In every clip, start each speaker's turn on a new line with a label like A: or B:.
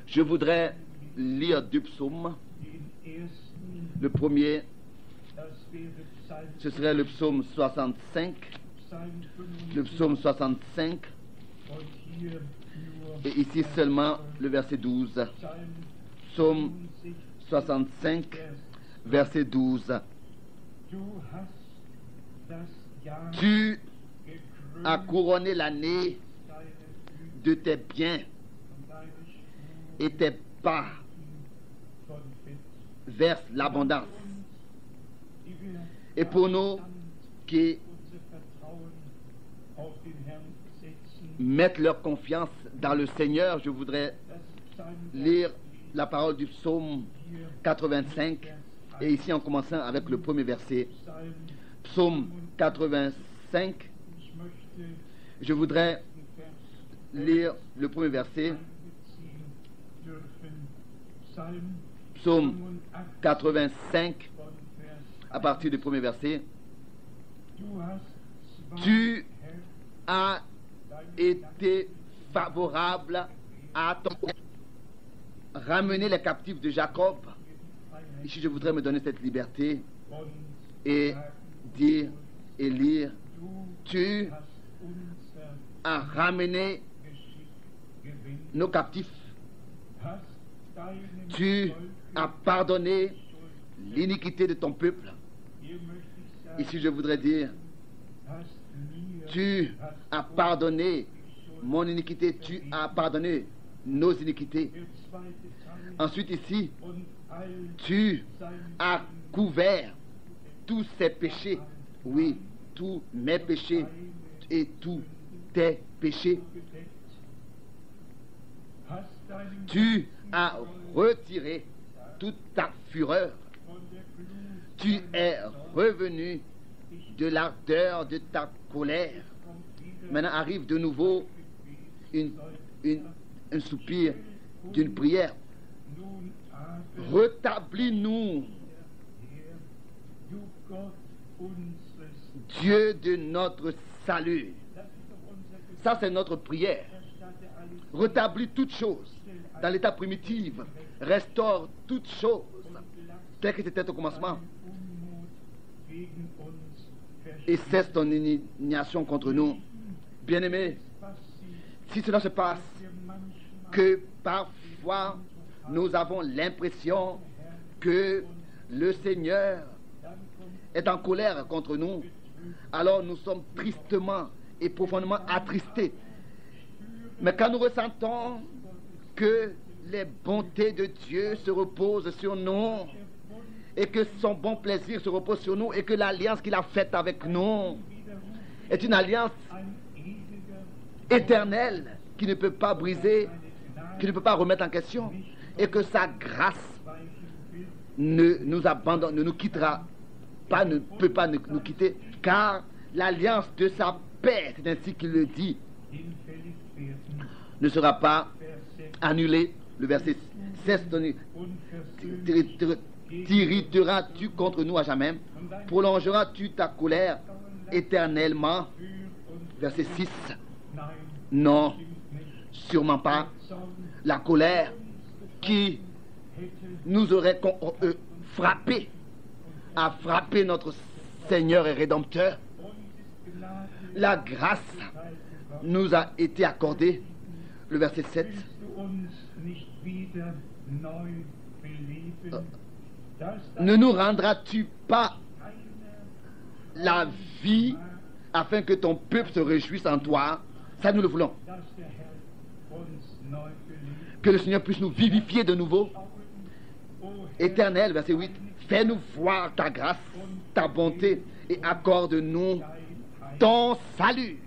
A: Je voudrais lire deux psaumes. Le premier, ce serait le psaume 65. Le psaume 65. Et ici seulement le verset 12. Psaume 65, verset 12. Tu as couronné l'année de tes biens et tes pas versent l'abondance. Et pour nous qui mettent leur confiance dans le Seigneur, je voudrais lire la parole du psaume 85, et ici en commençant avec le premier verset. Psaume 85, je voudrais lire le premier verset. Psaume 85, à partir du premier verset. Tu as été favorable à ton ramener les captifs de Jacob. Ici, je voudrais me donner cette liberté et dire et lire: tu as ramené nos captifs. Tu as pardonné l'iniquité de ton peuple. Ici, je voudrais dire: tu as pardonné mon iniquité, tu as pardonné nos iniquités. Ensuite ici, tu as couvert tous ces péchés. Oui, tous mes péchés et tous tes péchés. Tu as retiré toute ta fureur. Tu es revenu de l'ardeur de ta colère. Maintenant arrive de nouveau un soupir d'une prière. Rétablis-nous, Dieu de notre salut. Ça, c'est notre prière. Rétablis toutes choses dans l'état primitif. Restaure toutes choses tel que c'était au commencement. Et cesse ton indignation contre nous. Bien-aimés, si cela se passe, que parfois nous avons l'impression que le Seigneur est en colère contre nous, alors nous sommes tristement et profondément attristés. Mais quand nous ressentons que les bontés de Dieu se reposent sur nous, et que son bon plaisir se repose sur nous, et que l'alliance qu'il a faite avec nous est une alliance éternelle qui ne peut pas briser, qui ne peut pas remettre en question, et que sa grâce ne nous abandonne, ne nous quittera pas, ne peut pas nous quitter, car l'alliance de sa paix, c'est ainsi qu'il le dit, ne sera pas annulée. Le verset 16, t'irriteras-tu contre nous à jamais? Prolongeras-tu ta colère éternellement? Verset 6. Non, sûrement pas. La colère qui nous aurait frappé, a frappé notre Seigneur et Rédempteur. La grâce nous a été accordée. Le verset 7. Ne nous rendras-tu pas la vie afin que ton peuple se réjouisse en toi? Ça, nous le voulons. Que le Seigneur puisse nous vivifier de nouveau. Éternel, verset 8, fais-nous voir ta grâce, ta bonté, et accorde-nous ton salut.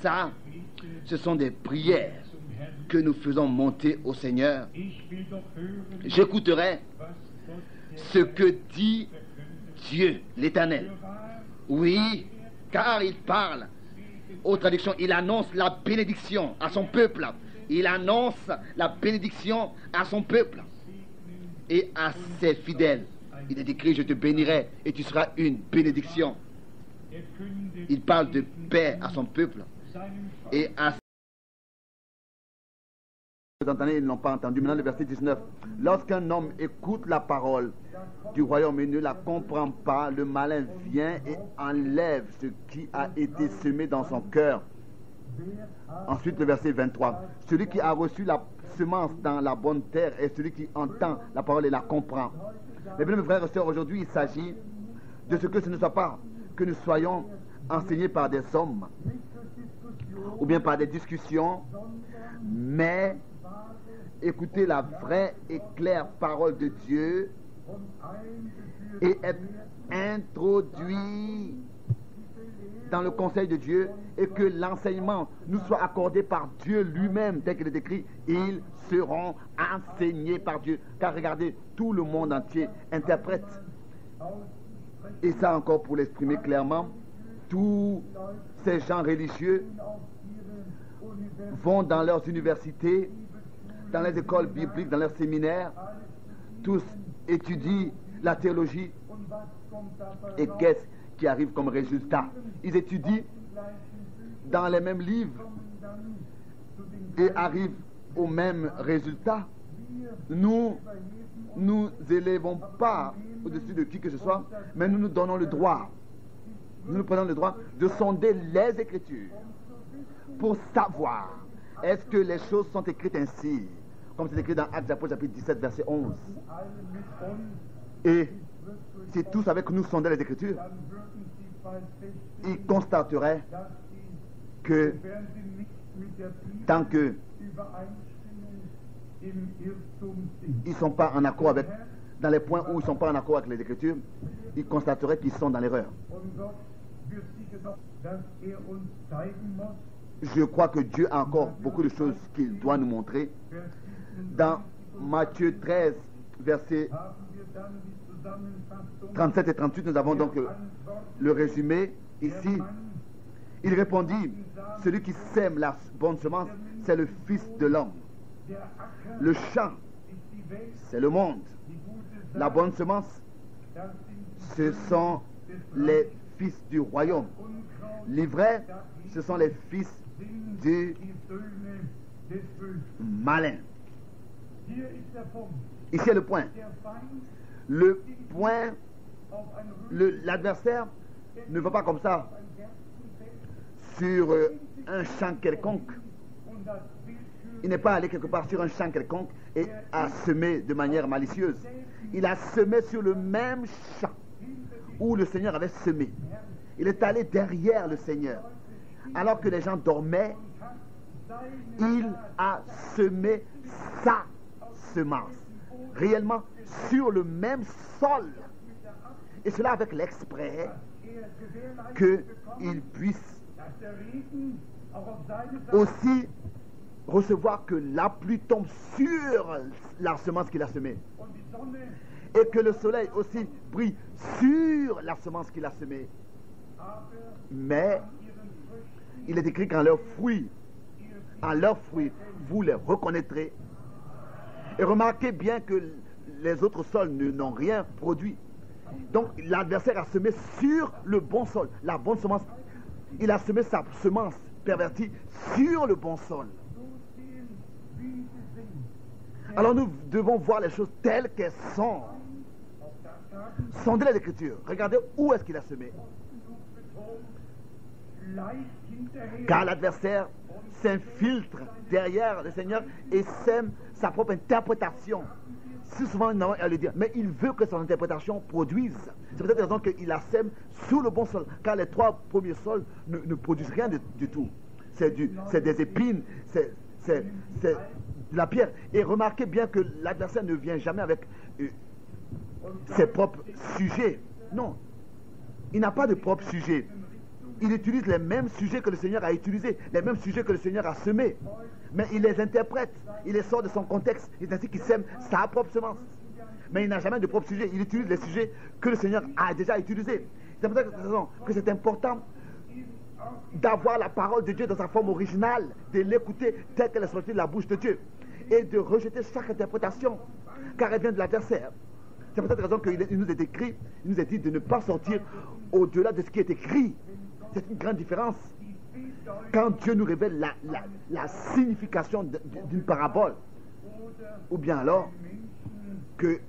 A: Ça, ce sont des prières que nous faisons monter au Seigneur. J'écouterai ce que dit Dieu, l'Éternel. Oui, car il parle. Aux traductions, il annonce la bénédiction à son peuple. Il annonce la bénédiction à son peuple et à ses fidèles. Il est écrit: je te bénirai et tu seras une bénédiction. Il parle de paix à son peuple et à Vous entendez, ils ne l'ont pas entendu. Maintenant, le verset 19. Lorsqu'un homme écoute la parole du royaume et ne la comprend pas, le malin vient et enlève ce qui a été semé dans son cœur. Ensuite, le verset 23. Celui qui a reçu la semence dans la bonne terre est celui qui entend la parole et la comprend. Mais bien, mes frères et sœurs, aujourd'hui, il s'agit de ce que ce ne soit pas que nous soyons enseignés par des hommes ou bien par des discussions, mais écouter la vraie et claire parole de Dieu et être introduit dans le conseil de Dieu et que l'enseignement nous soit accordé par Dieu lui-même, tel qu'il est écrit, ils seront enseignés par Dieu. Car regardez, tout le monde entier interprète. Et ça encore pour l'exprimer clairement, tous ces gens religieux vont dans leurs universités, dans les écoles bibliques, dans leurs séminaires, tous étudient la théologie. Et qu'est-ce qui arrive comme résultat? Ils étudient dans les mêmes livres et arrivent au même résultat. Nous élevons pas au-dessus de qui que ce soit, mais nous nous donnons le droit. Nous nous prenons le droit de sonder les Écritures pour savoir est-ce que les choses sont écrites ainsi, comme c'est écrit dans Actes des Apôtres chapitre 17 verset 11. Et si tous avec nous sondaient les Écritures, ils constateraient que tant que ils ne sont pas en accord avec, dans les points où ils ne sont pas en accord avec les Écritures, ils constateraient qu'ils sont dans l'erreur. Je crois que Dieu a encore beaucoup de choses qu'il doit nous montrer. Dans Matthieu 13, versets 37 et 38, nous avons donc le résumé ici. Il répondit, celui qui sème la bonne semence, c'est le Fils de l'homme. Le champ, c'est le monde. La bonne semence, ce sont les fils du royaume. L'ivraie, ce sont les fils du malin. Ici est le point. Le point, l'adversaire ne va pas comme ça sur un champ quelconque. Il n'est pas allé quelque part sur un champ quelconque et a semé de manière malicieuse. Il a semé sur le même champ où le Seigneur avait semé. Il est allé derrière le Seigneur. Alors que les gens dormaient, il a semé sa semence. Réellement sur le même sol. Et cela avec l'exprès qu'il puisse aussi recevoir que la pluie tombe sur la semence qu'il a semée. Et que le soleil aussi brille sur la semence qu'il a semée. Mais il est écrit qu'en leurs fruits, vous les reconnaîtrez. Et remarquez bien que les autres sols n'ont rien produit. Donc l'adversaire a semé sur le bon sol, la bonne semence. Il a semé sa semence pervertie sur le bon sol. Alors nous devons voir les choses telles qu'elles sont. Sondez les Écritures. Regardez où est-ce qu'il a semé. Car l'adversaire s'infiltre derrière le Seigneur et sème sa propre interprétation. Si souvent nous avons à le dire, mais il veut que son interprétation produise. C'est peut-être la raison qu'il la sème sous le bon sol, car les trois premiers sols ne produisent rien du tout. C'est des épines, c'est de la pierre. Et remarquez bien que l'adversaire ne vient jamais avec ses propres sujets. Non, il n'a pas de propre sujet. Il utilise les mêmes sujets que le Seigneur a utilisés, les mêmes sujets que le Seigneur a semés. Mais il les interprète, il les sort de son contexte. C'est ainsi qu'il sème sa propre semence. Mais il n'a jamais de propre sujet. Il utilise les sujets que le Seigneur a déjà utilisés. C'est pour cette raison que c'est important d'avoir la parole de Dieu dans sa forme originale, de l'écouter telle qu'elle est sortie de la bouche de Dieu et de rejeter chaque interprétation, car elle vient de l'adversaire. C'est pour cette raison qu'il nous est écrit, il nous est dit de ne pas sortir au-delà de ce qui est écrit. C'est une grande différence. Quand Dieu nous révèle la signification d'une parabole, ou bien alors que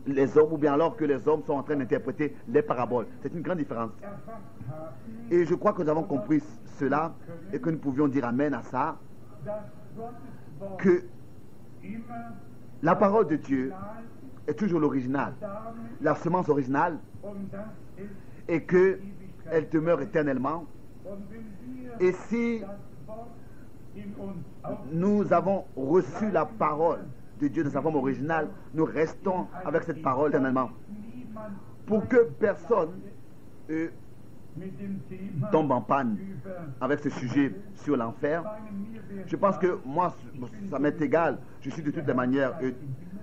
A: les hommes, ou bien alors que les hommes sont en train d'interpréter les paraboles. C'est une grande différence. Et je crois que nous avons compris cela et que nous pouvions dire amen à ça, que la parole de Dieu est toujours l'original, la semence originale, et qu'elle demeure éternellement. Et si nous avons reçu la parole de Dieu dans sa forme originale, nous restons avec cette parole éternellement. Pour que personne tombe en panne avec ce sujet sur l'enfer, je pense que moi, ça m'est égal. Je suis de toutes les manières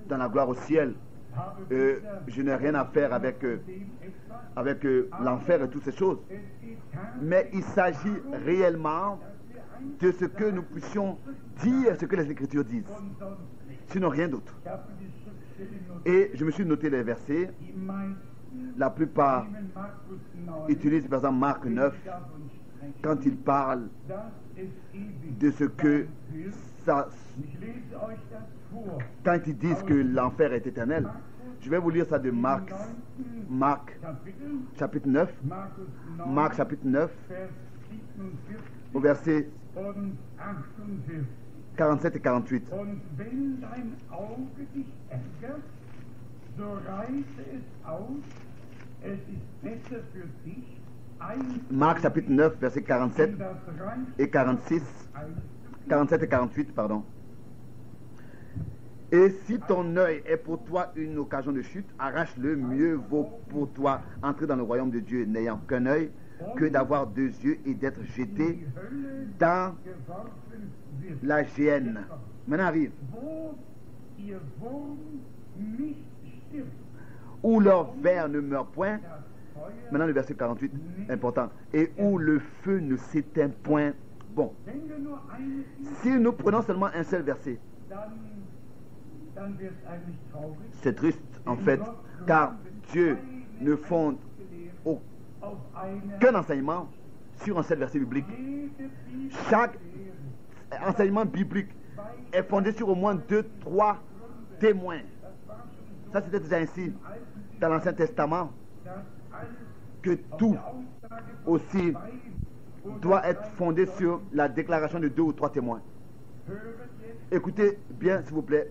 A: dans la gloire au ciel. Je n'ai rien à faire avec l'enfer et toutes ces choses. Mais il s'agit réellement de ce que nous puissions dire, ce que les Écritures disent. Sinon rien d'autre. Et je me suis noté les versets. La plupart utilisent par exemple Marc 9 quand il parle de ce que ça, quand ils disent que l'enfer est éternel. Je vais vous lire ça de Marc chapitre 9, Marc chapitre 9 au verset 47 et 48. Marc chapitre 9, verset 47 et 46, 47 et 48, pardon. Et si ton œil est pour toi une occasion de chute, arrache-le, mieux vaut pour toi entrer dans le royaume de Dieu n'ayant qu'un œil que d'avoir deux yeux et d'être jeté dans la géhenne. Maintenant arrive. Où leur ver ne meurt point. Maintenant le verset 48, important. Et où le feu ne s'éteint point. Bon. Si nous prenons seulement un seul verset, c'est triste en fait, car Dieu ne fonde aucun enseignement sur un seul verset biblique. Chaque enseignement biblique est fondé sur au moins 2-3 témoins. Ça c'était déjà ainsi dans l'Ancien Testament, que tout aussi doit être fondé sur la déclaration de 2 ou 3 témoins. Écoutez bien s'il vous plaît,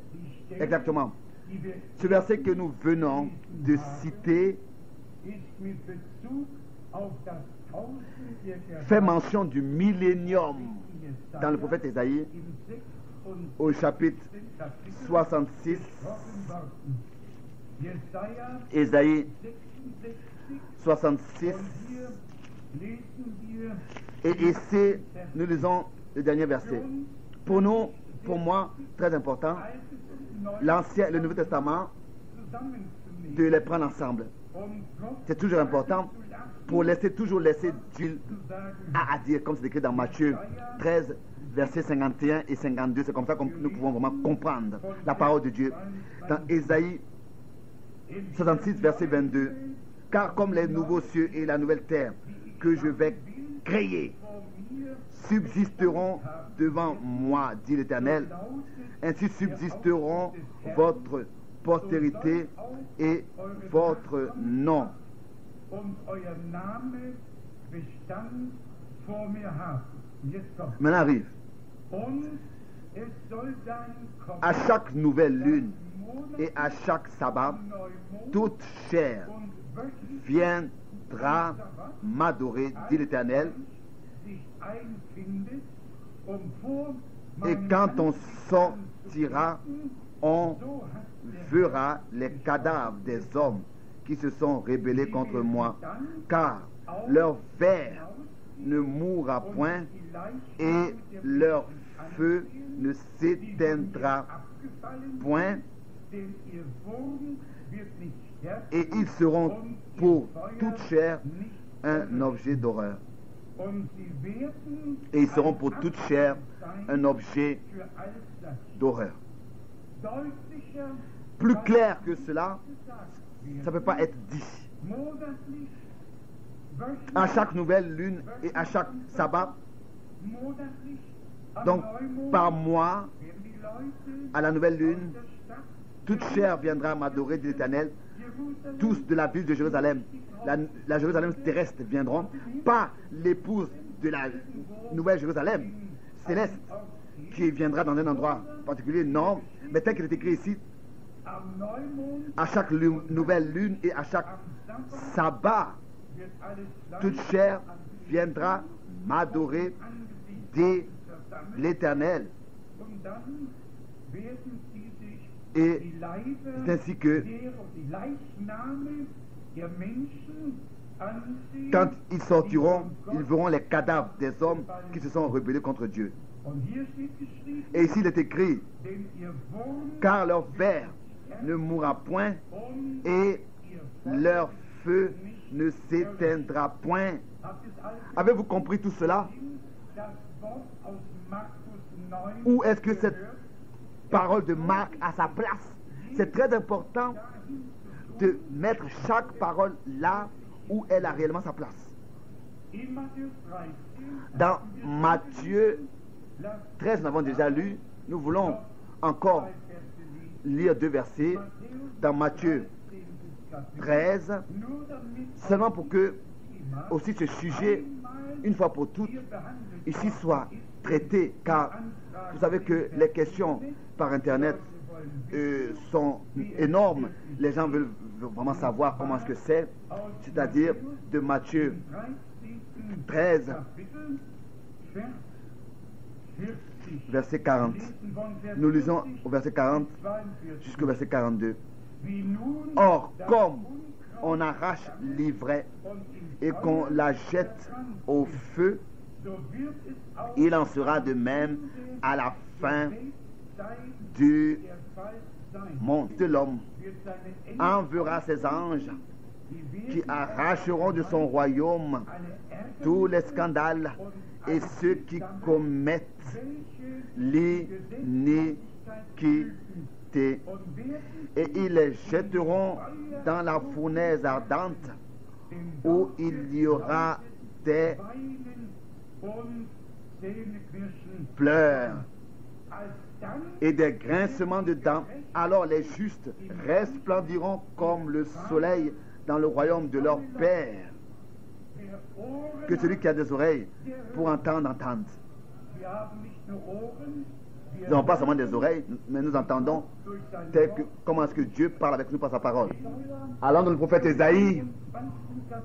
A: exactement. Ce verset que nous venons de citer fait mention du millénium dans le prophète Ésaïe au chapitre 66. Ésaïe 66. Et ici, nous lisons le dernier verset. Pour nous, pour moi, très important, l'Ancien et le Nouveau Testament, de les prendre ensemble. C'est toujours important pour toujours laisser Dieu à dire, comme c'est écrit dans Matthieu 13, versets 51 et 52. C'est comme ça que nous pouvons vraiment comprendre la parole de Dieu. Dans Ésaïe 66, verset 22. Car comme les nouveaux cieux et la nouvelle terre que je vais créer subsisteront devant moi, dit l'Éternel, ainsi subsisteront votre postérité et votre nom. Maintenant arrive. À chaque nouvelle lune et à chaque sabbat, toute chair viendra m'adorer, dit l'Éternel. Et quand on sortira, on verra les cadavres des hommes qui se sont rebellés contre moi, car leur ver ne mourra point et leur feu ne s'éteindra point, et ils seront pour toute chair un objet d'horreur. Et ils seront pour toute chair un objet d'horreur. Plus clair que cela, ça ne peut pas être dit. À chaque nouvelle lune et à chaque sabbat, donc par mois, à la nouvelle lune, toute chair viendra m'adorer de l'Éternel. Tous de la ville de Jérusalem, la Jérusalem terrestre viendront, pas l'épouse de la nouvelle Jérusalem céleste qui viendra dans un endroit particulier, non, mais tel qu'il est écrit ici, à chaque nouvelle lune et à chaque sabbat, toute chair viendra m'adorer de l'Éternel. Et c'est ainsi que quand ils sortiront, ils verront les cadavres des hommes qui se sont rebellés contre Dieu. Et ici il est écrit, car leur ver ne mourra point et leur feu ne s'éteindra point. Avez-vous compris tout cela? Où est-ce que cette parole de Marc a sa place? C'est très important de mettre chaque parole là où elle a réellement sa place. Dans Matthieu 13, nous avons déjà lu, nous voulons encore lire 2 versets dans Matthieu 13, seulement pour que aussi ce sujet, une fois pour toutes, ici soit traité, car vous savez que les questions par Internet sont énormes. Les gens veulent vraiment savoir comment est-ce que c'est-à-dire de Matthieu 13, verset 40. Nous lisons au verset 40 jusqu'au verset 42. Or, comme on arrache l'ivraie et qu'on la jette au feu, il en sera de même à la fin du monde. L'homme enverra ses anges qui arracheront de son royaume tous les scandales et ceux qui commettent l'iniquité, et ils les jetteront dans la fournaise ardente où il y aura des pleurs et des grincements de dents. Alors les justes resplendiront comme le soleil dans le royaume de leur Père. Que celui qui a des oreilles pour entendre, entende. Nous n'avons pas seulement des oreilles, mais nous entendons comment est-ce que Dieu parle avec nous par sa parole. Allons dans le prophète Ésaïe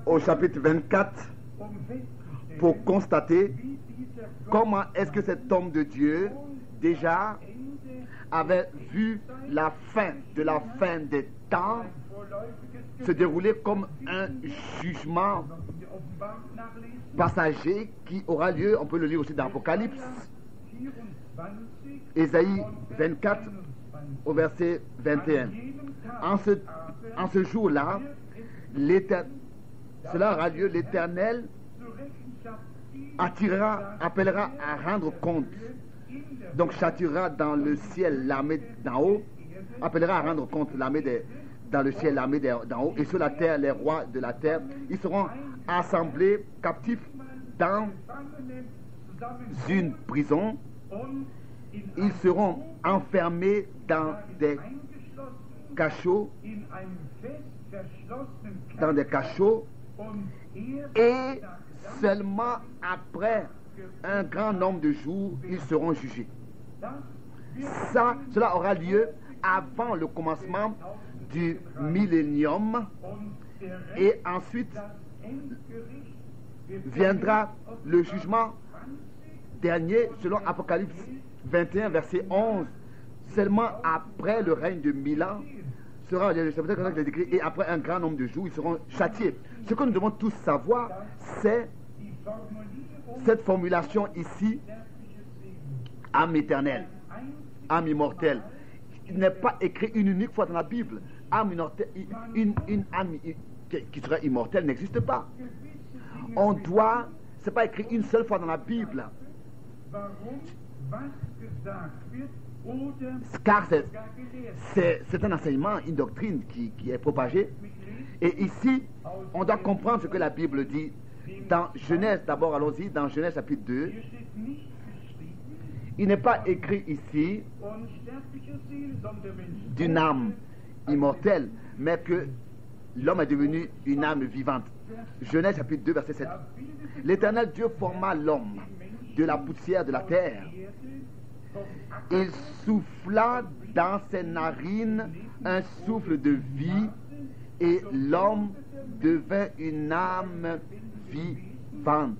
A: au chapitre 24 pour constater comment est-ce que cet homme de Dieu déjà avait vu la fin des temps se dérouler comme un jugement passager qui aura lieu, on peut le lire aussi dans l'Apocalypse. Ésaïe 24 au verset 21. En ce jour-là, cela aura lieu, l'Éternel appellera à rendre compte. Donc châtiera dans le ciel l'armée d'en haut, appellera à rendre compte l'armée dans le ciel l'armée d'en haut, et sur la terre les rois de la terre. Ils seront assemblés captifs dans une prison. Ils seront enfermés dans des cachots, et seulement après un grand nombre de jours, ils seront jugés. Cela aura lieu avant le commencement du millénium, et ensuite viendra le jugement dernier selon Apocalypse 21 verset 11. Seulement après le règne de 1000 ans sera écrit, et après un grand nombre de jours ils seront châtiés. Ce que nous devons tous savoir, c'est cette formulation ici, âme éternelle, âme immortelle. Il n'est pas écrit une unique fois dans la Bible. Âme immortelle, une âme qui serait immortelle n'existe pas. C'est pas écrit une seule fois dans la Bible. Car c'est un enseignement, une doctrine qui est propagée. Et ici, on doit comprendre ce que la Bible dit. Dans Genèse, d'abord allons-y, dans Genèse chapitre 2, Il n'est pas écrit ici d'une âme immortelle, mais que l'homme est devenu une âme vivante. Genèse chapitre 2, verset 7. L'Éternel Dieu forma l'homme de la poussière de la terre. Il souffla dans ses narines un souffle de vie et l'homme devint une âme vivante.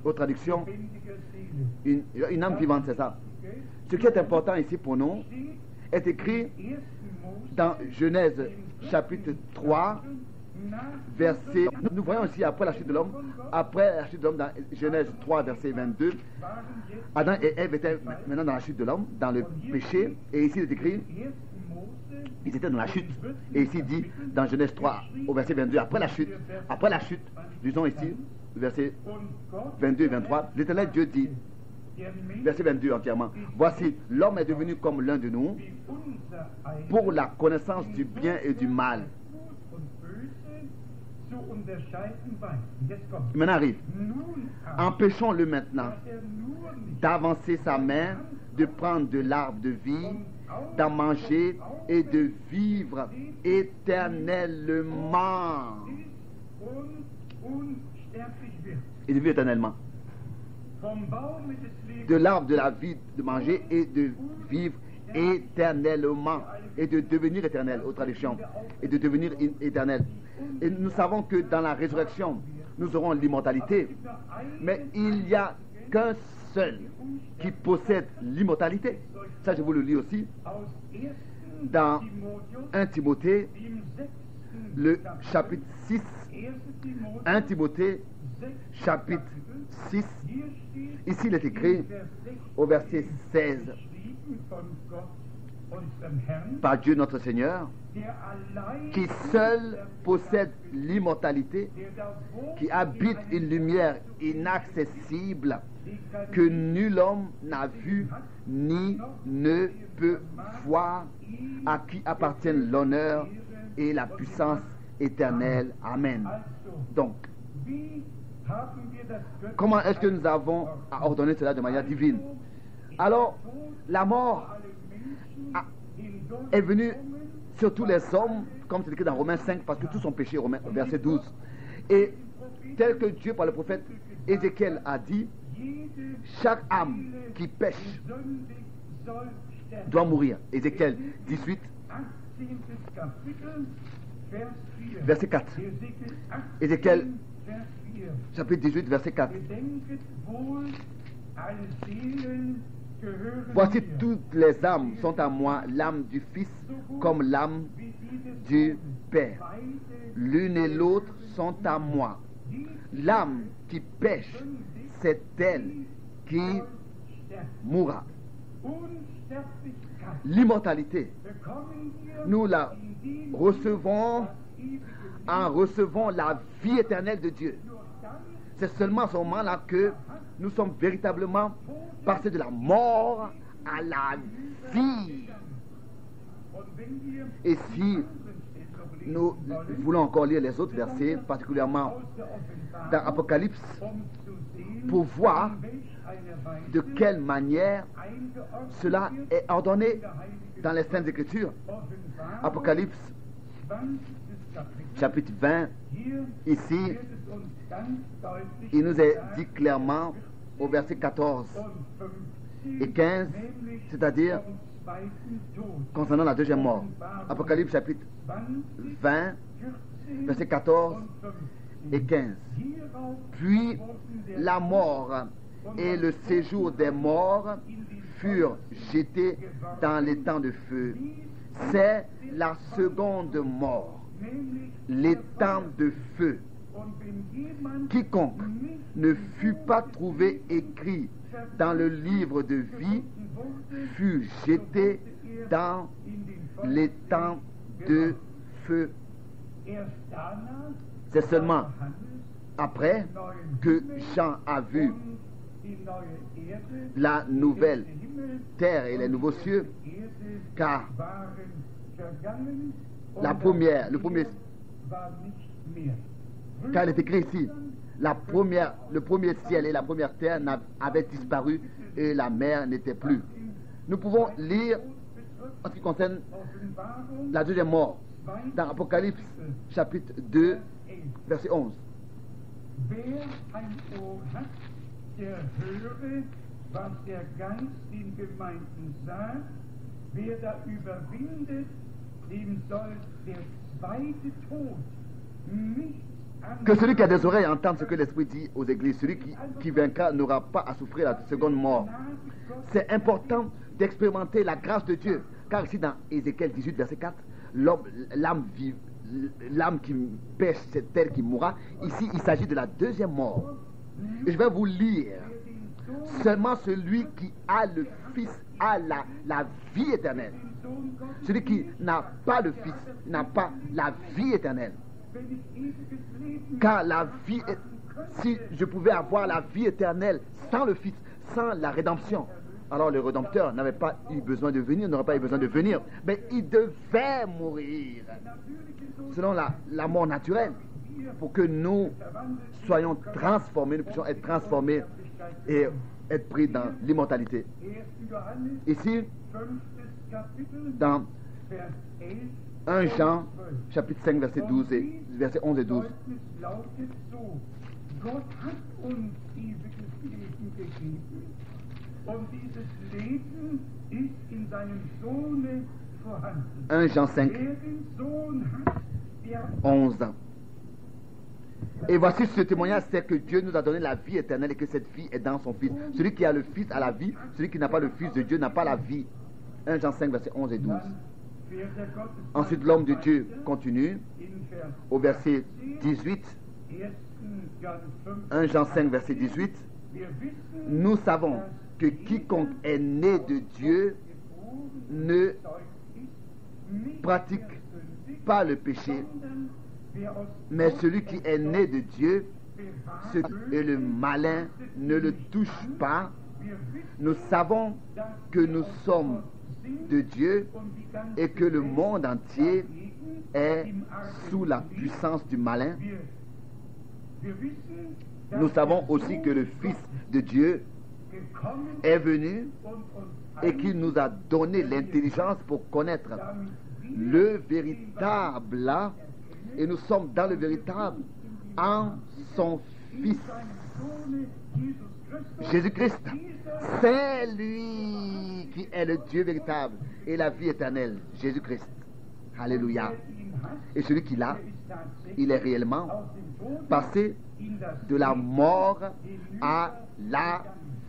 A: Autre traduction, une âme vivante, c'est ça. Ce qui est important ici pour nous est écrit dans Genèse chapitre 3, verset... Nous voyons aussi après la chute de l'homme, dans Genèse 3, verset 22, Adam et Ève étaient maintenant dans la chute de l'homme, dans le péché, et ici il est écrit, ils étaient dans la chute, et ici il dit, dans Genèse 3, au verset 22, après la chute, disons ici, verset 22 et 23, l'Éternel Dieu dit, verset 22 entièrement, voici, l'homme est devenu comme l'un de nous, pour la connaissance du bien et du mal. Maintenant arrive, empêchons-le maintenant d'avancer sa main, de prendre de l'arbre de vie, d'en manger et de vivre éternellement. Et de vivre éternellement. De l'arbre de la vie, de manger et de vivre éternellement. Et de devenir éternel, aux traductions. Et de devenir éternel. Et nous savons que dans la résurrection, nous aurons l'immortalité. Mais il n'y a qu'un seul qui possède l'immortalité. Ça, je vous le lis aussi. Dans 1 Timothée, le chapitre 6. 1 Timothée, chapitre 6. Ici, il est écrit au verset 16. Par Dieu notre Seigneur, qui seul possède l'immortalité, qui habite une lumière inaccessible que nul homme n'a vu ni ne peut voir, à qui appartiennent l'honneur et la puissance éternelle. Amen. Donc, comment est-ce que nous avons ordonné cela de manière divine? Alors, la mort est venue sur tous les hommes, comme c'est écrit dans Romains 5, parce que tous ont péché, verset 12. Et tel que Dieu, par le prophète Ézéchiel, a dit, chaque âme qui pêche doit mourir. Ézéchiel 18, verset 4. Ézéchiel chapitre 18, verset 4. Voici toutes les âmes sont à moi, l'âme du Fils comme l'âme du Père. L'une et l'autre sont à moi. L'âme qui pêche, c'est elle qui mourra. L'immortalité, nous la recevons en recevant la vie éternelle de Dieu. C'est seulement à ce moment-là que nous sommes véritablement passés de la mort à la vie. Et si nous voulons encore lire les autres versets, particulièrement dans Apocalypse, pour voir de quelle manière cela est ordonné dans les Saintes Écritures. Apocalypse, chapitre 20, ici, il nous est dit clairement au verset 14 et 15, c'est-à-dire concernant la deuxième mort. Apocalypse chapitre 20, verset 14 et 15. Puis la mort et le séjour des morts furent jetés dans les temps de feu. C'est la seconde mort, les temps de feu. Quiconque ne fut pas trouvé écrit dans le livre de vie fut jeté dans les temps de feu. C'est seulement après que Jean a vu la nouvelle terre et les nouveaux cieux, car car il est écrit ici, le premier ciel et la première terre avaient disparu et la mer n'était plus. Nous pouvons lire en ce qui concerne la deuxième mort dans Apocalypse chapitre 2 verset 11.
B: Wer ein Ohr hat, der höre, was der Geist den Gemeinden sagt. Wer da überwindet, dem soll der zweite Tod nicht anfangen.
A: Que celui qui a des oreilles entende ce que l'Esprit dit aux églises. Celui qui vaincra n'aura pas à souffrir la seconde mort. C'est important d'expérimenter la grâce de Dieu. Car ici dans Ézéchiel 18 verset 4, l'âme qui pêche, c'est elle qui mourra. Ici, il s'agit de la deuxième mort. Et je vais vous lire. Seulement celui qui a le Fils a la vie éternelle. Celui qui n'a pas le Fils n'a pas la vie éternelle. Car la vie, si je pouvais avoir la vie éternelle sans le Fils, sans la rédemption, alors le Rédempteur n'avait pas eu besoin de venir, n'aurait pas eu besoin de venir. Mais il devait mourir selon la mort naturelle pour que nous soyons transformés, nous puissions être transformés et être pris dans l'immortalité. Ici, dans 1 Jean, chapitre 5, verset 11 et 12.
B: Und dieses Leben ist in seinem Sohne vorhanden.
A: 1 Jean 5, 11. Et voici ce témoignage, c'est que Dieu nous a donné la vie éternelle et que cette vie est dans son Fils. Celui qui a le Fils a la vie, celui qui n'a pas le Fils de Dieu n'a pas la vie. 1 Jean 5, verset 11 et 12. Ensuite, l'homme de Dieu continue au verset 18. 1 Jean 5, verset 18. Nous savons que quiconque est né de Dieu ne pratique pas le péché, mais celui qui est né de Dieu et le malin ne le touche pas. Nous savons que nous sommes de Dieu et que le monde entier est sous la puissance du malin. Nous savons aussi que le Fils de Dieu est venu et qu'il nous a donné l'intelligence pour connaître le véritable, et nous sommes dans le véritable en son Fils Jésus-Christ. C'est lui qui est le Dieu véritable et la vie éternelle, Jésus-Christ. Alléluia. Et celui qui l'a, il est réellement passé de la mort à la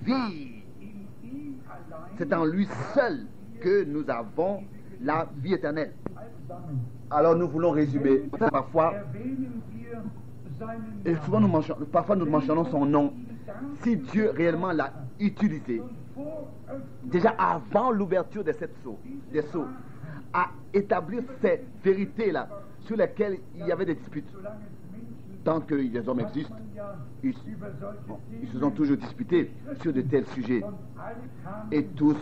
A: vie. C'est en lui seul que nous avons la vie éternelle. Alors nous voulons résumer. Parfois, et souvent nous mentionnons son nom. Si Dieu réellement l'a utilisé, déjà avant l'ouverture des sceaux, à établir ces vérités-là sur lesquelles il y avait des disputes. Tant que les hommes existent, ils se sont toujours disputés sur de tels sujets. Et tous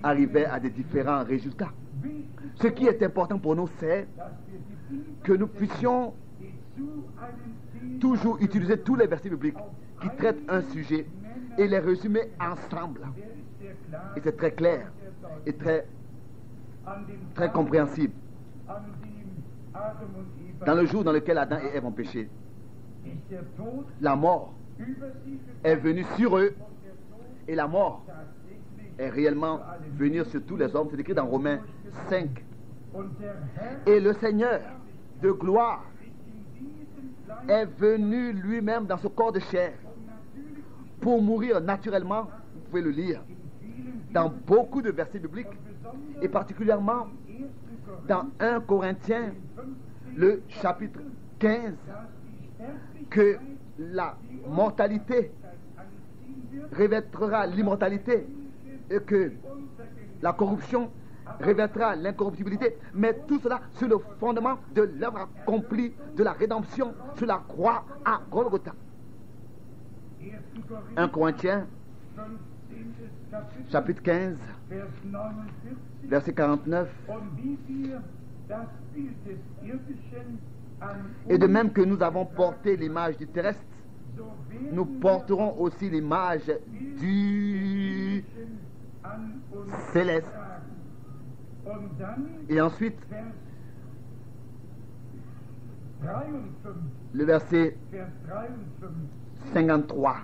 A: arrivaient à des différents résultats. Ce qui est important pour nous, c'est que nous puissions toujours utiliser tous les versets bibliques qui traitent un sujet et les résumer ensemble. Et c'est très clair et très compréhensible. Dans le jour dans lequel Adam et Ève ont péché, la mort est venue sur eux et la mort est réellement venue sur tous les hommes. C'est écrit dans Romains 5. Et le Seigneur de gloire est venu lui-même dans ce corps de chair pour mourir naturellement. Vous pouvez le lire dans beaucoup de versets bibliques et particulièrement dans 1 Corinthiens, le chapitre 15, que la mortalité revêtera l'immortalité et que la corruption revêtera l'incorruptibilité, mais tout cela sur le fondement de l'œuvre accomplie de la rédemption sur la croix à Golgotha. 1 Corinthiens, chapitre 15, verset 49. Et de même que nous avons porté l'image du terrestre, nous porterons aussi l'image du céleste. Et ensuite, le verset 53.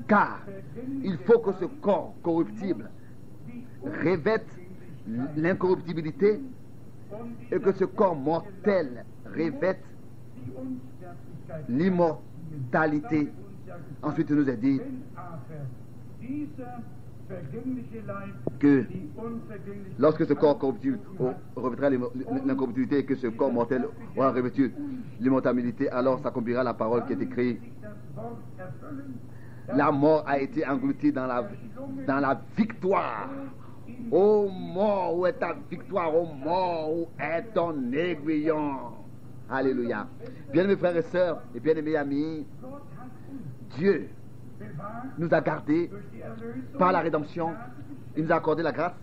A: Car il faut que ce corps corruptible revête l'incorruptibilité et que ce corps mortel revête l'immortalité. Ensuite, il nous est dit que lorsque ce corps corruptible revêtera l'incorruptibilité et que ce corps mortel aura revêtu l'immortalité, alors s'accomplira la parole qui est écrite. La mort a été engloutie dans la victoire. Ô mort, où est ta victoire? Ô mort, où est ton aiguillon? Alléluia. Bien-aimés frères et sœurs et bien-aimés amis, Dieu nous a gardés par la rédemption. Il nous a accordé la grâce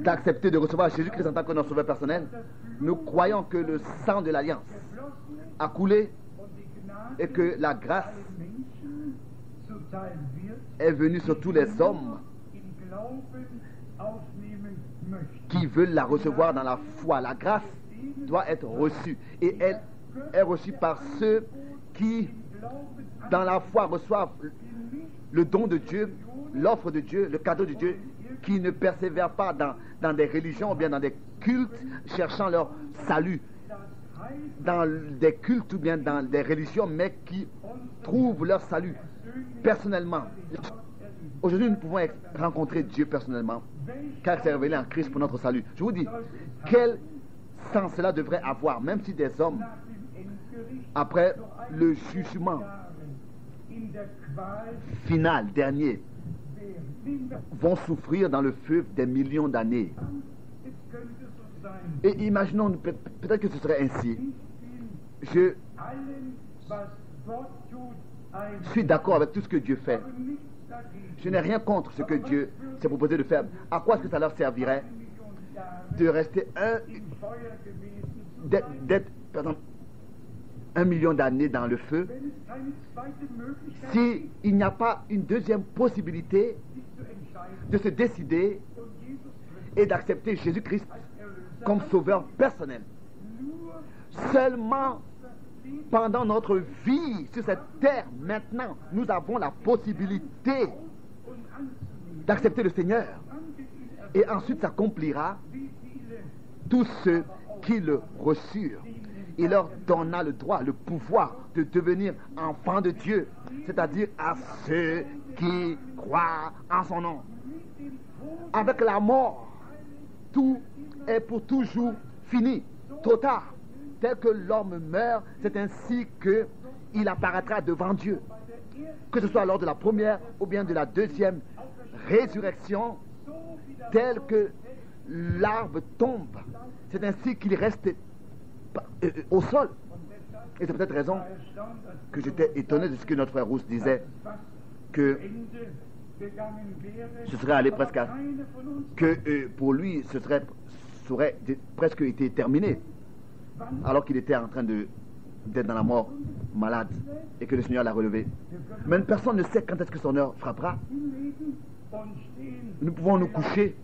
A: d'accepter de recevoir Jésus-Christ en tant que notre sauveur personnel. Nous croyons que le sang de l'Alliance a coulé et que la grâce est venue sur tous les hommes qui veulent la recevoir dans la foi. La grâce doit être reçue et elle est reçue par ceux qui, dans la foi, reçoivent le don de Dieu, l'offre de Dieu, le cadeau de Dieu, qui ne persévèrent pas dans des religions ou bien dans des cultes cherchant leur salut, dans des cultes ou bien dans des religions, mais qui trouvent leur salut personnellement. Aujourd'hui, nous pouvons rencontrer Dieu personnellement, car il s'est révélé en Christ pour notre salut. Je vous dis, quel sens cela devrait avoir, même si des hommes, après le jugement final, dernier, vont souffrir dans le feu des millions d'années. Et imaginons, peut-être que ce serait ainsi. Je suis d'accord avec tout ce que Dieu fait. Je n'ai rien contre ce que Dieu s'est proposé de faire. À quoi est-ce que ça leur servirait de rester d'être, pardon, 1 million d'années dans le feu s'il n'y a pas une deuxième possibilité de se décider et d'accepter Jésus-Christ comme sauveur personnel? Seulement pendant notre vie sur cette terre, maintenant, nous avons la possibilité d'accepter le Seigneur. Et ensuite s'accomplira tous ceux qui le reçurent. Il leur donna le droit, le pouvoir de devenir enfants de Dieu, c'est-à-dire à ceux qui croient en son nom. Avec la mort, tout est pour toujours fini, trop tard. Tel que l'homme meurt, c'est ainsi qu'il apparaîtra devant Dieu. Que ce soit lors de la première ou bien de la deuxième résurrection, tel que l'arbre tombe, c'est ainsi qu'il reste au sol. Et c'est peut-être raison que j'étais étonné de ce que notre frère Rousse disait, que ce serait allé presque à... que pour lui, ça aurait presque été terminé, alors qu'il était en train d'être dans la mort, malade, et que le Seigneur l'a relevé. Mais personne ne sait quand est-ce que son heure frappera. Nous pouvons nous coucher,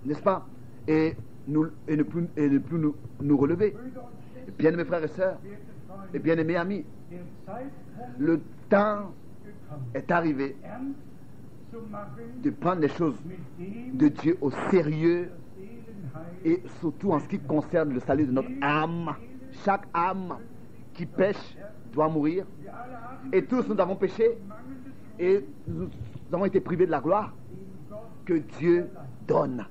A: n'est-ce pas, et ne plus nous relever. Bien-aimés frères et sœurs, et bien-aimés amis, le temps est arrivé de prendre les choses de Dieu au sérieux, et surtout en ce qui concerne le salut de notre âme. Chaque âme qui pêche doit mourir, et tous nous avons péché et nous avons été privés de la gloire que Dieu donne.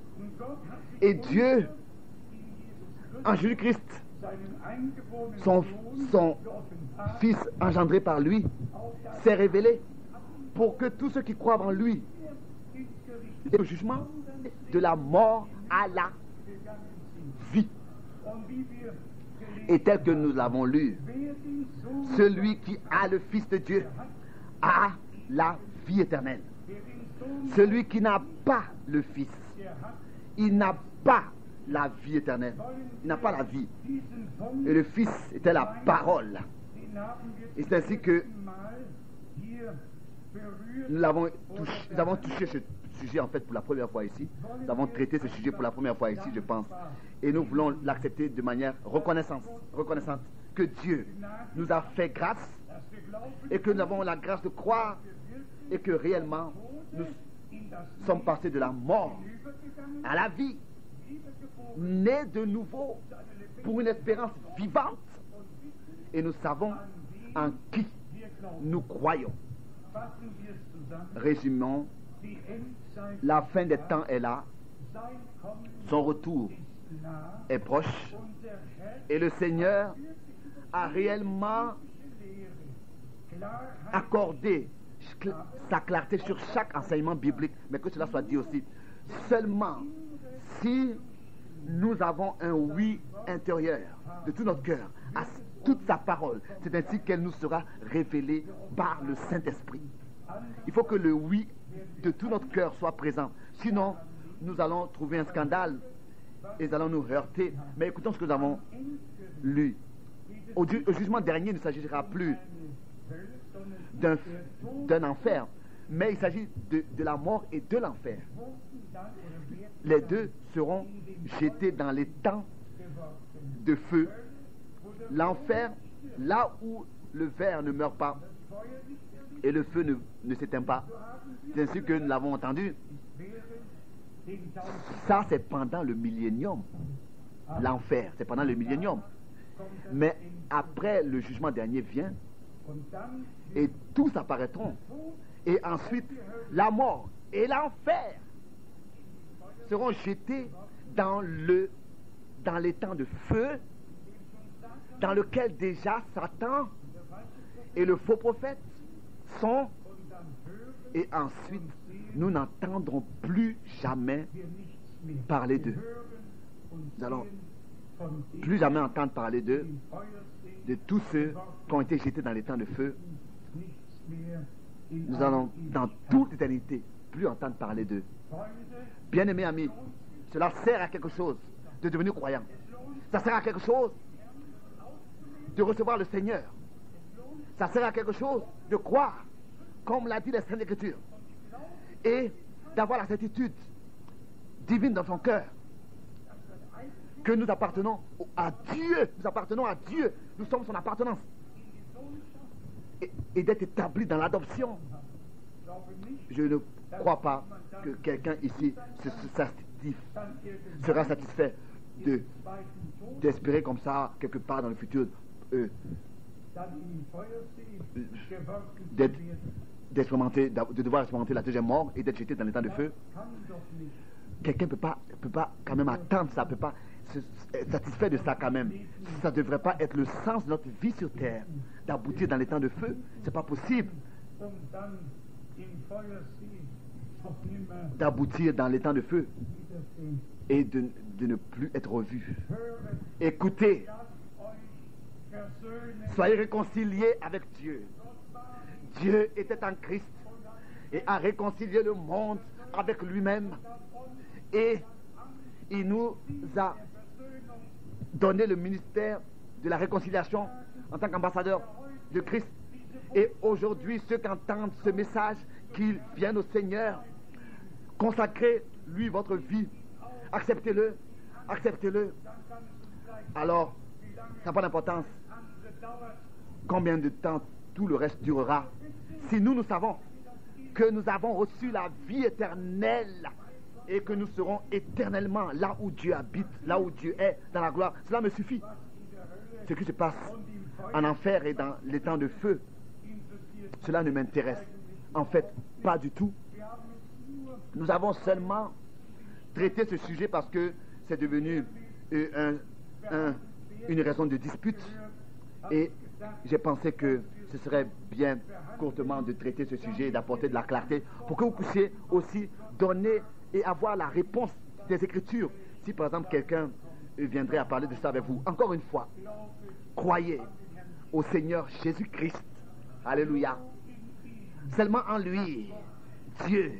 A: Et Dieu, en Jésus-Christ, son Fils engendré par lui, s'est révélé pour que tous ceux qui croient en lui, le jugement de la mort à la vie. Et tel que nous l'avons lu, celui qui a le Fils de Dieu a la vie éternelle. Celui qui n'a pas le Fils, il n'a pas la vie éternelle. Il n'a pas la vie. Et le Fils était la parole. Et c'est ainsi que nous avons touché ce sujet en fait pour la première fois ici. Nous avons traité ce sujet pour la première fois ici, je pense. Et nous voulons l'accepter de manière reconnaissante. Que Dieu nous a fait grâce et que nous avons la grâce de croire et que réellement nous sommes passés de la mort à la vie, nés de nouveau pour une espérance vivante. Et nous savons en qui nous croyons. Résumons, la fin des temps est là, son retour est proche et le Seigneur a réellement accordé sa clarté sur chaque enseignement biblique, mais que cela soit dit aussi, seulement si nous avons un oui intérieur de tout notre cœur à toute sa parole, c'est ainsi qu'elle nous sera révélée par le Saint-Esprit. Il faut que le oui de tout notre cœur soit présent, sinon nous allons trouver un scandale et nous allons nous heurter. Mais écoutons ce que nous avons lu. Au jugement dernier, il ne s'agira plus d'un enfer, mais il s'agit de la mort et de l'enfer. Les deux seront jetés dans les temps de feu. L'enfer, là où le ver ne meurt pas et le feu ne s'éteint pas. C'est ainsi que nous l'avons entendu. Ça, c'est pendant le millénium. L'enfer, c'est pendant le millénium. Mais après, le jugement dernier vient et tous apparaîtront. Et ensuite, la mort et l'enfer seront jetés dans les temps de feu, dans lequel déjà Satan et le faux prophète sont. Et ensuite, nous n'entendrons plus jamais parler d'eux. Nous allons plus jamais entendre parler d'eux, de tous ceux qui ont été jetés dans les temps de feu. Nous allons, dans toute l'éternité, plus entendre parler d'eux. Bien-aimés amis, cela sert à quelque chose de devenir croyant. Ça sert à quelque chose de recevoir le Seigneur. Ça sert à quelque chose de croire, comme l'a dit la Sainte Écriture, et d'avoir la certitude divine dans son cœur que nous appartenons à Dieu. Nous appartenons à Dieu. Nous sommes son appartenance. Et d'être établi dans l'adoption. Je ne crois pas que quelqu'un ici sera satisfait d'espérer comme ça, quelque part dans le futur, de devoir expérimenter la deuxième mort et d'être jeté dans les temps de feu. Quelqu'un ne peut pas quand même attendre ça, ne peut pas être satisfait de ça quand même. Ça ne devrait pas être le sens de notre vie sur terre, d'aboutir dans les temps de feu. C'est pas possible d'aboutir dans les temps de feu et de ne plus être revu. Écoutez, soyez réconciliés avec Dieu. Dieu était en Christ et a réconcilié le monde avec lui-même. Et il nous a donné le ministère de la réconciliation en tant qu'ambassadeur de Christ. Et aujourd'hui, ceux qui entendent ce message, qu'ils viennent au Seigneur, consacrez lui votre vie, acceptez-le, acceptez-le. Alors, ça n'a pas d'importance combien de temps tout le reste durera. Si nous savons que nous avons reçu la vie éternelle et que nous serons éternellement là où Dieu habite, là où Dieu est, dans la gloire, cela me suffit. Ce qui se passe en enfer et dans les temps de feu, cela ne m'intéresse en fait pas du tout. Nous avons seulement traité ce sujet parce que c'est devenu une raison de dispute, et j'ai pensé que ce serait bien courtement de traiter ce sujet et d'apporter de la clarté pour que vous puissiez aussi donner et avoir la réponse des Écritures. Si par exemple quelqu'un viendrait à parler de ça avec vous, encore une fois, croyez au Seigneur Jésus-Christ. Alléluia. Seulement en lui, Dieu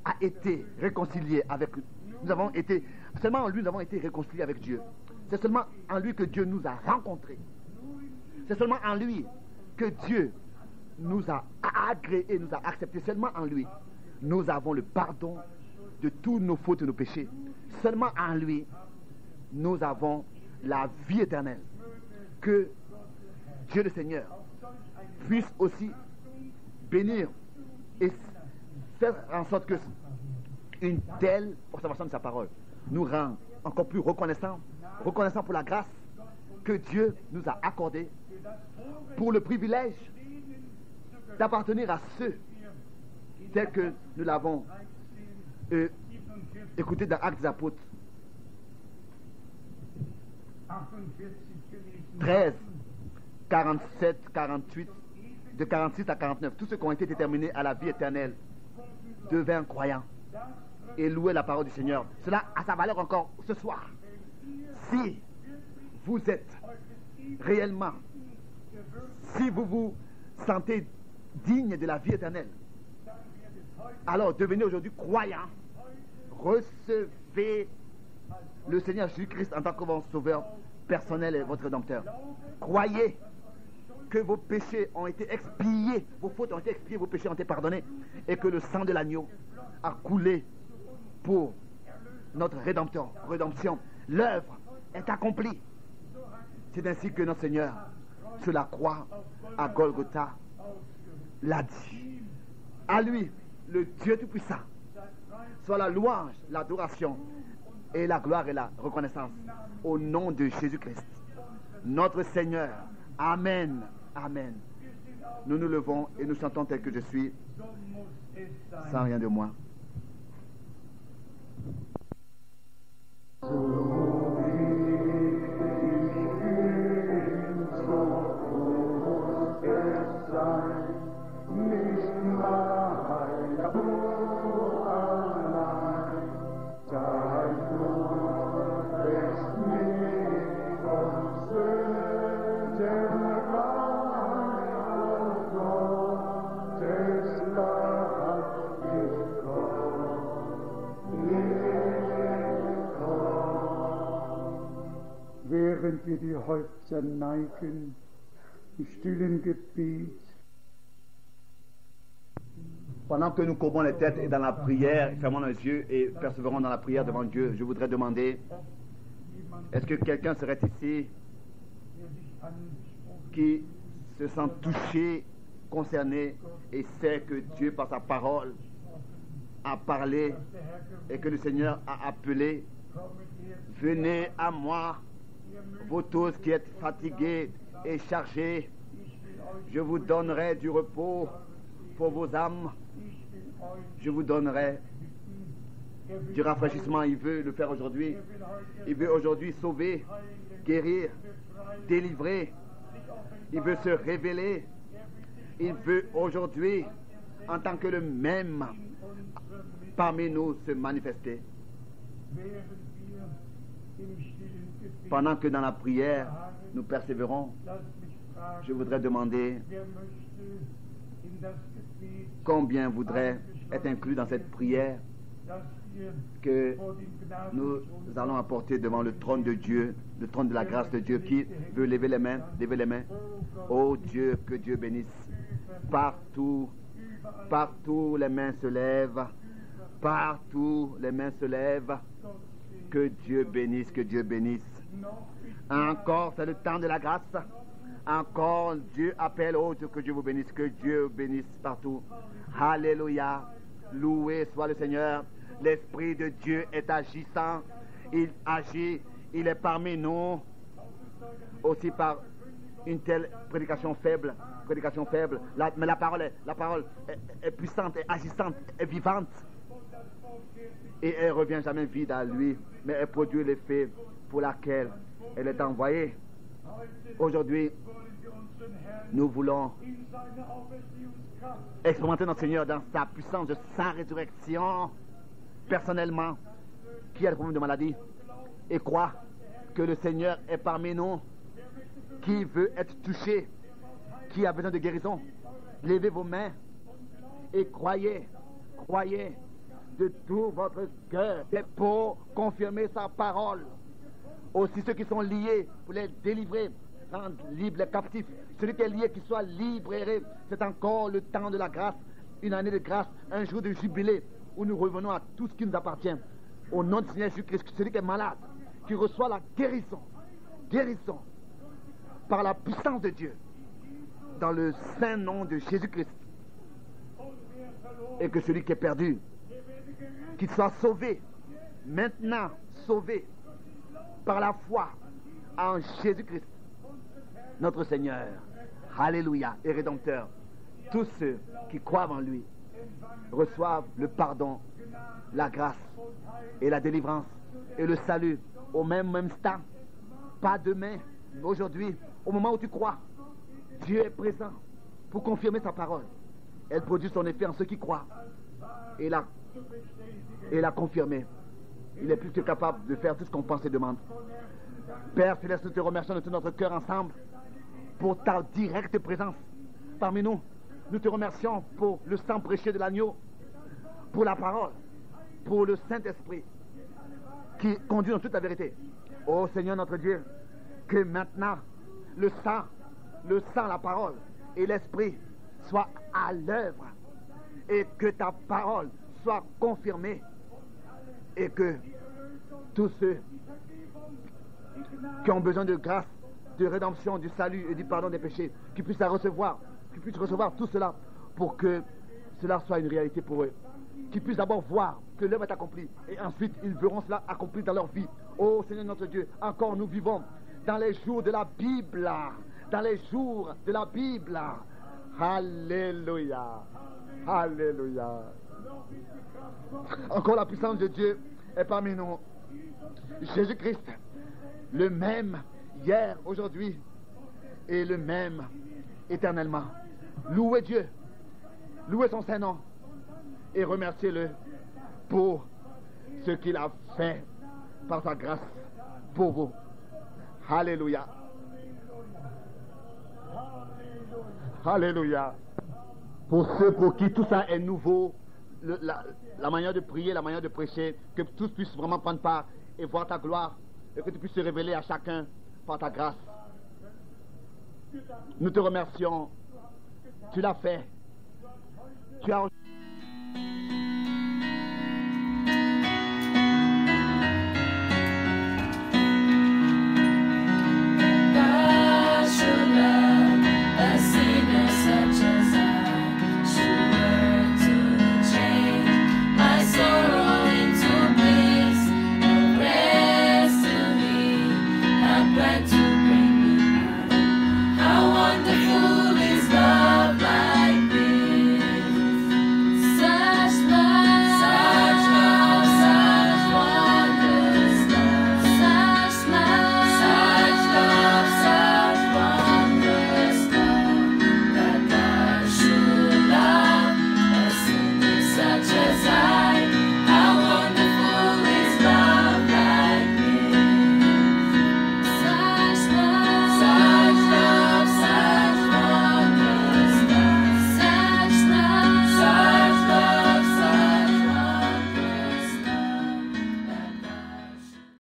A: a été réconcilié avec seulement en lui, nous avons été réconciliés avec Dieu. C'est seulement en lui que Dieu nous a rencontrés. C'est seulement en lui que Dieu nous a agréés, nous a acceptés. Seulement en lui, nous avons le pardon de tous nos fautes et nos péchés. Seulement en lui, nous avons la vie éternelle. Que Dieu le Seigneur puisse aussi bénir et faire en sorte que une telle observation de sa parole nous rend encore plus reconnaissants pour la grâce que Dieu nous a accordée, pour le privilège d'appartenir à ceux tels que nous l'avons écouté dans Actes des Apôtres 13, 47, 48, de 46 à 49. Tous ceux qui ont été déterminés à la vie éternelle devinrent croyants et louaient la parole du Seigneur. Cela a sa valeur encore ce soir. Si vous êtes réellement, si vous vous sentez digne de la vie éternelle, alors devenez aujourd'hui croyants. Recevez le Seigneur Jésus-Christ en tant que votre sauveur personnel et votre rédempteur. Croyez que vos péchés ont été expiés, vos fautes ont été expiées, vos péchés ont été pardonnés, et que le sang de l'agneau a coulé pour notre rédemption. L'œuvre est accomplie. C'est ainsi que notre Seigneur, sur la croix, à Golgotha, l'a dit. À lui, le Dieu Tout-Puissant, soit la louange, l'adoration, et la gloire et la reconnaissance, au nom de Jésus-Christ, notre Seigneur. Amen. Amen. Nous nous levons et nous chantons tel que je suis, sans rien de moi.
B: Während wir die Häupter neigen, im stillen Gebet.
A: Pendant que nous courbons les têtes et dans la prière, fermons les yeux et persévérons dans la prière devant Dieu, je voudrais demander, est-ce que quelqu'un serait ici qui se sent touché, concerné et sait que Dieu, par sa parole, a parlé et que le Seigneur a appelé? Venez à moi, vous tous qui êtes fatigués et chargés, je vous donnerai du repos pour vos âmes, je vous donnerai du rafraîchissement. Il veut le faire aujourd'hui. Il veut aujourd'hui sauver, guérir, délivrer. Il veut se révéler. Il veut aujourd'hui, en tant que le même, parmi nous se manifester. Pendant que dans la prière, nous persévérons, je voudrais demander combien voudrait être inclus dans cette prière que nous allons apporter devant le trône de Dieu, le trône de la grâce de Dieu. Qui veut lever les mains? Lever les mains. Oh Dieu, que Dieu bénisse. Partout, partout les mains se lèvent. Partout les mains se lèvent. Que Dieu bénisse, que Dieu bénisse. Encore, c'est le temps de la grâce. Encore, Dieu appelle, oh Dieu, que Dieu vous bénisse, que Dieu bénisse partout. Alléluia. Loué soit le Seigneur. L'Esprit de Dieu est agissant. Il agit, il est parmi nous. Aussi par une telle prédication faible. Mais la parole est puissante, est agissante, est vivante. Et elle ne revient jamais vide à lui, mais elle produit l'effet pour laquelle elle est envoyée. Aujourd'hui, nous voulons expérimenter notre Seigneur dans sa puissance de sa résurrection, personnellement, qui a le problème de maladie, et croit que le Seigneur est parmi nous, qui veut être touché, qui a besoin de guérison. Levez vos mains et croyez de tout votre cœur pour confirmer sa parole. Aussi ceux qui sont liés, pour les délivrer, rendre libres les captifs. Celui qui est lié, qu'il soit libéré. C'est encore le temps de la grâce, une année de grâce, un jour de jubilé, où nous revenons à tout ce qui nous appartient. Au nom du Seigneur Jésus-Christ, celui qui est malade, qui reçoit la guérison, par la puissance de Dieu, dans le saint nom de Jésus-Christ. Et que celui qui est perdu, qu'il soit sauvé, maintenant sauvé, par la foi en Jésus-Christ, notre Seigneur, Alléluia, et Rédempteur. Tous ceux qui croient en lui reçoivent le pardon, la grâce et la délivrance et le salut au même instant. Pas demain, mais aujourd'hui, au moment où tu crois, Dieu est présent pour confirmer sa parole. Elle produit son effet en ceux qui croient et l'a confirmé. Il est plus que capable de faire tout ce qu'on pense et demande. Père Céleste, nous te remercions de tout notre cœur ensemble pour ta directe présence parmi nous. Nous te remercions pour le sang prêché de l'agneau, pour la parole, pour le Saint-Esprit qui conduit dans toute la vérité. Ô Seigneur notre Dieu, que maintenant le sang, la parole et l'Esprit soient à l'œuvre et que ta parole soit confirmée et que tous ceux qui ont besoin de grâce, de rédemption, du salut et du pardon des péchés, qu'ils puissent la recevoir, qu'ils puissent recevoir tout cela pour que cela soit une réalité pour eux. Qu'ils puissent d'abord voir que l'œuvre est accomplie et ensuite ils verront cela accompli dans leur vie. Oh Seigneur notre Dieu, encore nous vivons dans les jours de la Bible, dans les jours de la Bible. Alléluia, alléluia. Encore la puissance de Dieu est parmi nous. Jésus-Christ, le même hier, aujourd'hui et le même éternellement. Louez Dieu, louez son Saint-Nom et remerciez-le pour ce qu'il a fait par sa grâce pour vous. Alléluia. Alléluia. Pour ceux pour qui tout ça est nouveau, la manière de prier, la manière de prêcher, que tous puissent vraiment prendre part et voir ta gloire et que tu puisses te révéler à chacun par ta grâce. Nous te remercions. Tu l'as fait. Tu as